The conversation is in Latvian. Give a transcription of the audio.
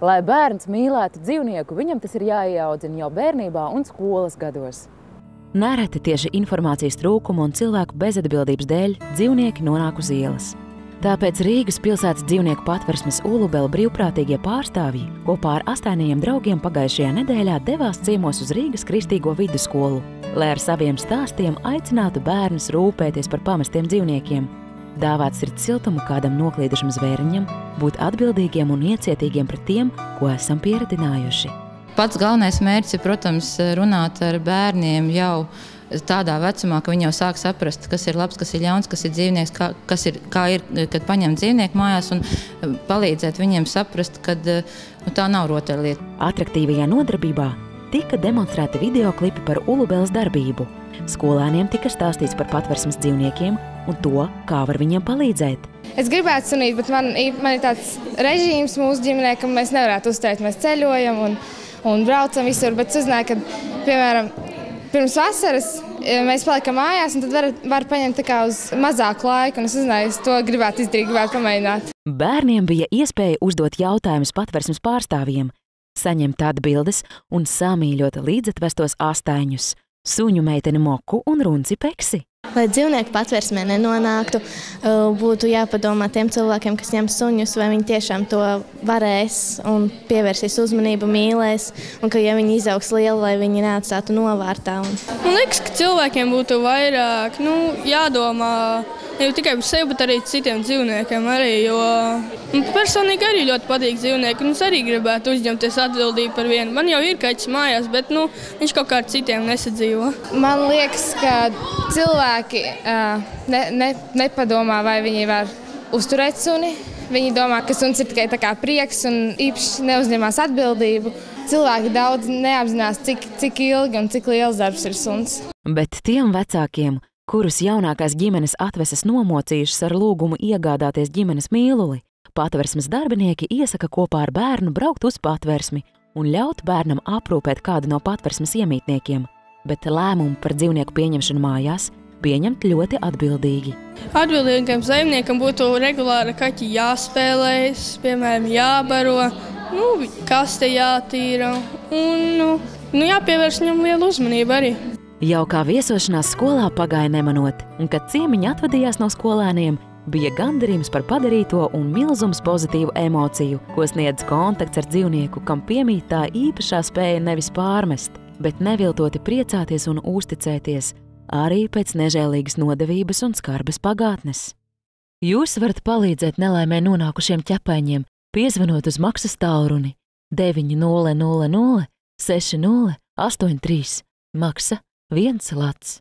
Lai bērns mīlētu dzīvnieku, viņam tas ir jāieaudzina jau bērnībā un skolas gados. Nereti tieši informācijas trūkuma un cilvēku bezatbildības dēļ dzīvnieki nonāk uz ielas. Tāpēc Rīgas pilsētas dzīvnieku patversmes Ulubela brīvprātīgie pārstāvji kopā ar 8 draugiem pagājušajā nedēļā devās ciemos uz Rīgas Kristīgo vidusskolu, lai ar saviem stāstiem aicinātu bērnus rūpēties par pamestiem dzīvniekiem, dāvāt sirds siltumu kādam noklīdušam zvēriņam, būt atbildīgiem un iecietīgiem pret tiem, ko esam pieredzinājuši. Pats galvenais mērķis ir, protams, runāt ar bērniem jau tādā vecumā, ka viņi jau sāk saprast, kas ir labs, kas ir ļauns, kas ir dzīvnieks, kā ir, kad paņem dzīvnieku mājās, un palīdzēt viņiem saprast, ka tā nav rotaļlieta. Atraktīvajā nodarbībā tika demonstrēti videoklipi par Ulubelas darbību. Skolēniem tika stāstīts par patversmes dzīvniekiem un to, kā var viņiem palīdzēt. Es gribētu sunīt, bet man ir tāds režīms mūsu ģimenē, ka mēs nevarētu uzturēt. Mēs ceļojam un braucam visur, bet es uzzināju, ka, piemēram, pirms vasaras mēs palikam mājās, un tad var paņemt tā kā uz mazāku laiku, un es uzzināju, es to gribētu izdarīt, gribētu pamēģināt. Bērniem bija iespēja uzdot jautājumus patversmes pārstāvjiem, saņemt atbildes un samīļot līdzatvestos astaņus – suņu meiteni Moku un runci Peksi. Lai dzīvnieku patversmē nenonāktu, būtu jāpadomā tiem cilvēkiem, kas ņem suņus, vai viņi tiešām to varēs un pievērsīs uzmanību, mīlēs, un ka, ja viņi izaugs lieli, lai viņi neatstātu novārtā. Man liekas, ka cilvēkiem būtu vairāk jādomā ne tikai par sevi, bet arī citiem dzīvniekiem arī, jo personīgi arī ļoti patīk dzīvnieki, un es arī gribētu uzņemties atbildību par vienu. Man jau ir kaķis mājās, bet viņš kaut kā ar citiem nesadzīvo. Man liekas, ka cilvēki nepadomā, vai viņi var uzturēt suni. Viņi domā, ka suns ir tikai tā kā prieks un īpaši neuzņemās atbildību. Cilvēki daudz neapzinās, cik ilgi un cik liels darbs ir suns. Bet tiem vecākiem, kurus jaunākās ģimenes atveses nomocījušas ar lūgumu iegādāties ģimenes mīluli, patversmes darbinieki iesaka kopā ar bērnu braukt uz patversmi un ļaut bērnam aprūpēt kādu no patversmes iemītniekiem, bet lēmumu par dzīvnieku pieņemšanu mājās pieņemt ļoti atbildīgi. Atbildīgam saimniekam būtu regulāri kaķi jāspēlējas, piemēram, jābaro, kaste jātīra un jāpievērš viņam lielu uzmanību arī. Jau kā viesošanās skolā pagāja nemanot, un kad ciemiņi atvadījās no skolēniem, bija gandarījums par padarīto un milzums pozitīvu emociju, ko sniedz kontakts ar dzīvnieku, kam piemīt tā īpašā spēja nevis pārmest, bet neviltoti priecāties un uzticēties, arī pēc nežēlīgas nodevības un skarbas pagātnes. Jūs varat palīdzēt nelaimē nonākušiem ķepaiņiem, piezvanot uz maksas tālruni 900 60 83, maksa 1 lats.